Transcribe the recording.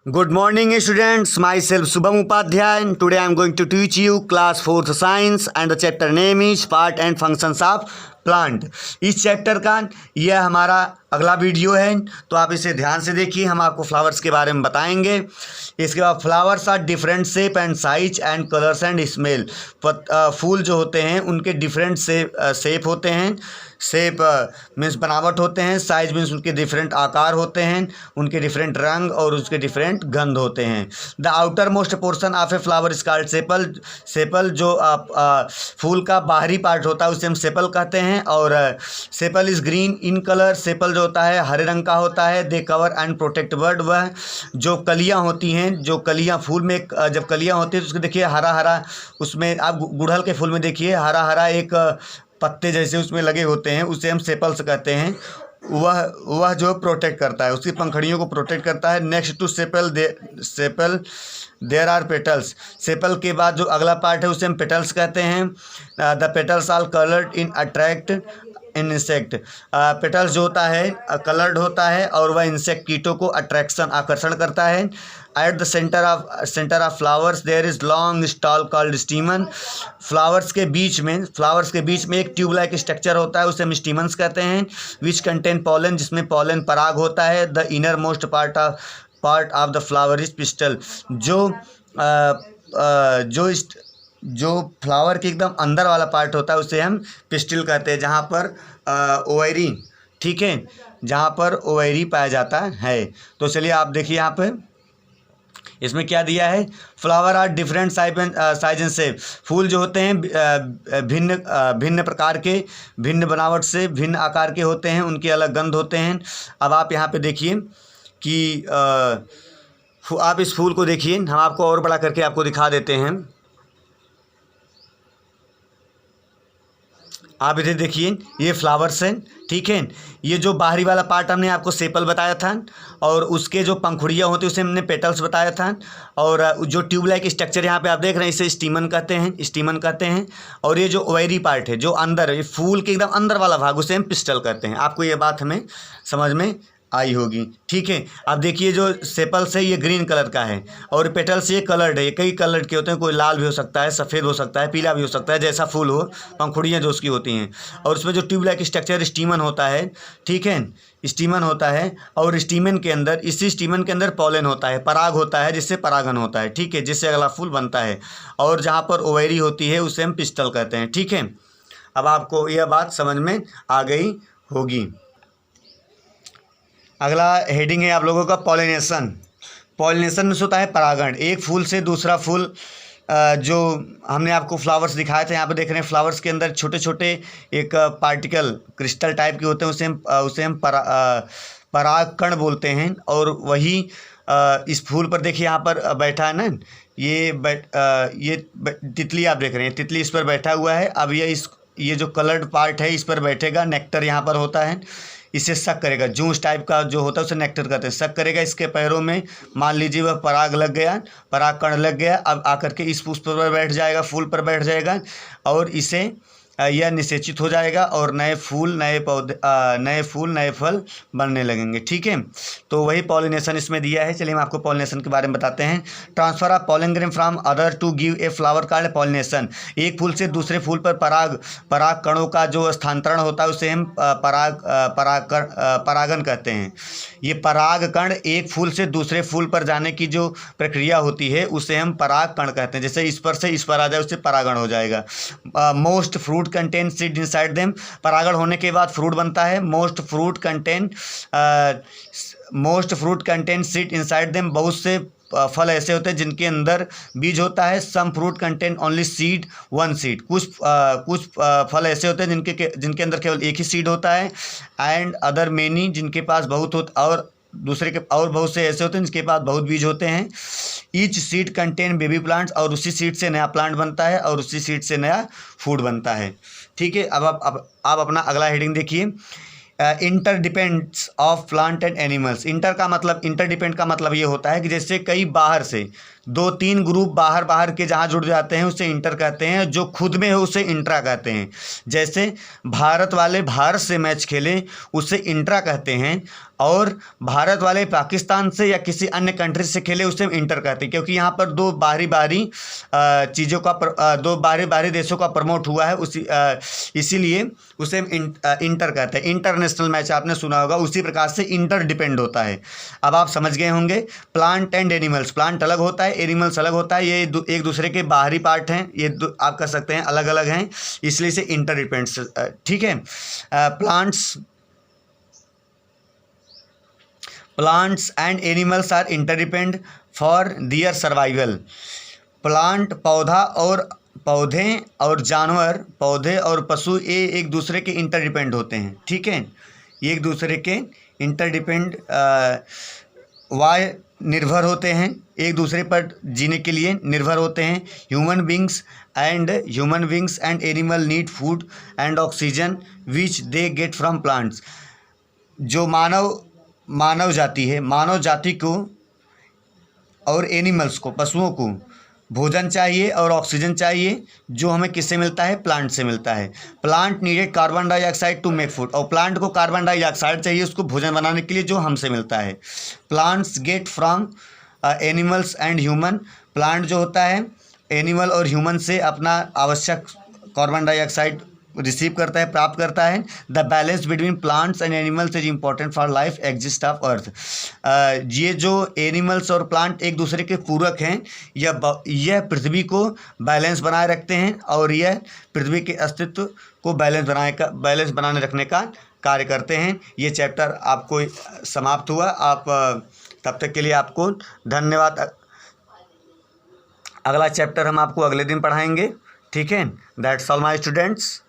Good morning, students. Myself Subham Upadhyay. Today I am going to teach you class 4th science and the chapter name is part and functions of plant. इस chapter का यह हमारा अगला video है, तो आप इसे ध्यान से देखिए। हम आपको फ्लावर्स के बारे में बताएंगे। इसके बाद flowers are different shape and size and colours and smell. फूल जो होते हैं उनके डिफरेंट शेप होते हैं। शेप मीन्स बनावट होते हैं, साइज मीन्स उनके डिफरेंट आकार होते हैं, उनके डिफरेंट रंग और उसके डिफरेंट गंध होते हैं। The outer most portion of a flower is called sepal. Sepal जो फूल का बाहरी पार्ट होता है उसे हम सेपल कहते हैं। और sepal is green in colour. Sepal जो होता है हरे रंग का होता है। दे कवर एंड प्रोटेक्ट बर्ड। वह जो कलियाँ होती हैं, जो कलियाँ फूल में जब कलियाँ होती है तो उसको देखिए हरा हरा, उसमें आप गुड़हल के फूल में देखिए हरा हरा एक पत्ते जैसे उसमें लगे होते हैं, उसे हम सेपल्स कहते हैं। वह जो प्रोटेक्ट करता है, उसकी पंखड़ियों को प्रोटेक्ट करता है। Next to sepal there are petals. Sepal के बाद जो अगला पार्ट है उसे हम पेटल्स कहते हैं। The petals are coloured in attract in insect. Petals जो होता है कलर्ड होता है और वह इंसेक्ट कीटों को अट्रैक्शन आकर्षण करता है। At the centre of flowers there is long stall called stamen. Flowers के बीच में एक ट्यूब लाइक स्ट्रक्चर होता है, उसे हम स्टीमन्स कहते हैं। विच कंटेन पॉलन, जिसमें पॉलन पराग होता है। The inner most part of the flower is pistol. जो फ्लावर के एकदम अंदर वाला पार्ट होता है उसे हम पिस्टिल कहते हैं, जहाँ पर ओवरी, ठीक है, जहाँ पर ओवरी पाया जाता है। तो चलिए आप देखिए यहाँ पे इसमें क्या दिया है। Flower are different size and shape. फूल जो होते हैं भिन्न प्रकार के, भिन्न बनावट से, भिन्न आकार के होते हैं, उनके अलग गंध होते हैं। अब आप यहाँ पे देखिए कि आप इस फूल को देखिए, हम आपको और बड़ा करके आपको दिखा देते हैं। आप इधर देखिए, ये फ्लावर्स हैं, ठीक है। ये जो बाहरी वाला पार्ट हमने आपको सेपल बताया था और उसके जो पंखुड़ियाँ होती है उसे हमने पेटल्स बताया था। और जो ट्यूब लाइक स्ट्रक्चर यहाँ पे आप देख रहे हैं इसे स्टीमन कहते हैं। और ये जो ओवरी पार्ट है जो अंदर, ये फूल के एकदम अंदर वाला भाग, उसे हम पिस्टल कहते हैं। आपको ये बात हमें समझ में आई होगी, ठीक है। अब देखिए जो सेपल्स है ये ग्रीन कलर का है और पेटल्स ये कलर्ड है। ये कई कलर के होते हैं, कोई लाल भी हो सकता है, सफ़ेद हो सकता है, पीला भी हो सकता है, जैसा फूल हो, पंखुड़ियाँ जो उसकी होती हैं। और उसमें जो ट्यूब लाइक स्ट्रक्चर स्टीमन होता है, ठीक है, स्टीमन होता है। और स्टीमन के अंदर, इसी स्टीमन के अंदर पॉलन होता है, पराग होता है, जिससे परागन होता है, ठीक है, जिससे अगला फूल बनता है। और जहाँ पर ओवरी होती है उसे हम पिस्टल कहते हैं, ठीक है। अब आपको यह बात समझ में आ गई होगी। अगला हेडिंग है आप लोगों का पॉलिनेशन। पॉलिनेशन में होता है परागण। एक फूल से दूसरा फूल, जो हमने आपको फ्लावर्स दिखाए थे, यहाँ पे देख रहे हैं फ्लावर्स के अंदर छोटे छोटे एक पार्टिकल क्रिस्टल टाइप के होते हैं, उसे हम परागकण बोलते हैं। और वही इस फूल पर देखिए यहाँ पर बैठा है ना, ये तितली आप देख रहे हैं, तितली इस पर बैठा हुआ है। अब ये जो कलर्ड पार्ट है इस पर बैठेगा, नेक्टर यहाँ पर होता है, इसे सक करेगा। जूस टाइप का जो होता है उसे नेक्टर कहते हैं। सक करेगा इसके पैरों में, मान लीजिए वह पराग लग गया, पराग कण लग गया। अब आकर के इस पुष्प पर बैठ जाएगा, फूल पर बैठ जाएगा और इसे यह निषेचित हो जाएगा और नए फूल नए फल बनने लगेंगे, ठीक है। तो वही पॉलिनेशन इसमें दिया है। चलिए हम आपको पॉलिनेशन के बारे में बताते हैं। Transfer of pollen grain from other to give a flower called pollination. एक फूल से दूसरे फूल पर पराग कणों का जो स्थानांतरण होता है उसे हम परागन कहते हैं। ये पराग कण एक फूल से दूसरे फूल पर जाने की जो प्रक्रिया होती है उसे हम पराग कण कहते हैं। जैसे इस पर से इस पर आ जाए उससे परागण हो जाएगा। Most fruit contain seed inside them. परागण होने के बाद फ्रूट बनता है। Most fruit contain seed inside them. बहुत से फल ऐसे होते हैं जिनके अंदर बीज होता है। Some fruit contain only seed, one seed. कुछ फल ऐसे होते हैं जिनके अंदर केवल एक ही सीड होता है। एंड अदर मेनी, जिनके पास बहुत होता, और बहुत से ऐसे होते हैं जिनके पास बहुत बीज होते हैं। Each seed contain baby plants. और उसी सीड से नया प्लांट बनता है और उसी सीड से नया फूड बनता है, ठीक है। अब आप अपना अगला हेडिंग देखिए। इंटरडिपेंड्स of plant and animals. Interdepend का मतलब ये होता है कि जैसे कई बाहर से दो तीन ग्रुप बाहर बाहर के जहाँ जुड़ जाते हैं उसे इंटर कहते हैं, जो खुद में हो उसे इंट्रा कहते हैं। जैसे भारत वाले भारत से मैच खेलें उसे इंट्रा कहते हैं, और भारत वाले पाकिस्तान से या किसी अन्य कंट्री से खेले उसे इंटर कहते हैं, क्योंकि यहाँ पर दो बाहरी बाहरी चीज़ों का दो बाहरी बाहरी देशों का प्रमोट हुआ है, इसीलिए उसे इंटर कहते हैं। इंटरनेशनल मैच आपने सुना होगा, उसी प्रकार से इंटर डिपेंड होता है। अब आप समझ गए होंगे। प्लांट एंड एनिमल्स, प्लांट अलग होता है, एनिमल्स अलग होता है, ये एक दूसरे के बाहरी पार्ट हैं, ये आप कह सकते हैं अलग अलग हैं, इसलिए इसे इंटर डिपेंड्स, ठीक है। Plants and animals are interdepend for their survival. Plant पौधे और जानवर, पौधे और पशु, ये एक दूसरे के इंटरडिपेंड होते हैं, ठीक है। ये एक दूसरे के इंटरडिपेंड निर्भर होते हैं, एक दूसरे पर जीने के लिए निर्भर होते हैं। Human beings and animal need food and oxygen which they get from plants. जो मानव जाति को और एनिमल्स को, पशुओं को भोजन चाहिए और ऑक्सीजन चाहिए, जो हमें किससे मिलता है? प्लांट से मिलता है। Plant needed carbon dioxide to make food, और प्लांट को कार्बन डाइऑक्साइड चाहिए उसको भोजन बनाने के लिए, जो हमसे मिलता है। Plants get from animals and human, plant जो होता है एनिमल और ह्यूमन से अपना आवश्यक कार्बन डाइऑक्साइड रिसीव करता है, प्राप्त करता है। The balance between plants and animals is important for life exist of earth. ये जो एनिमल्स और प्लांट एक दूसरे के पूरक हैं, यह पृथ्वी को बैलेंस बनाए रखते हैं, और यह पृथ्वी के अस्तित्व को बैलेंस बनाने रखने का कार्य करते हैं। ये चैप्टर आपको समाप्त हुआ। आप तब तक के लिए आपको धन्यवाद। अगला चैप्टर हम आपको अगले दिन पढ़ाएंगे, ठीक है। That's all my students.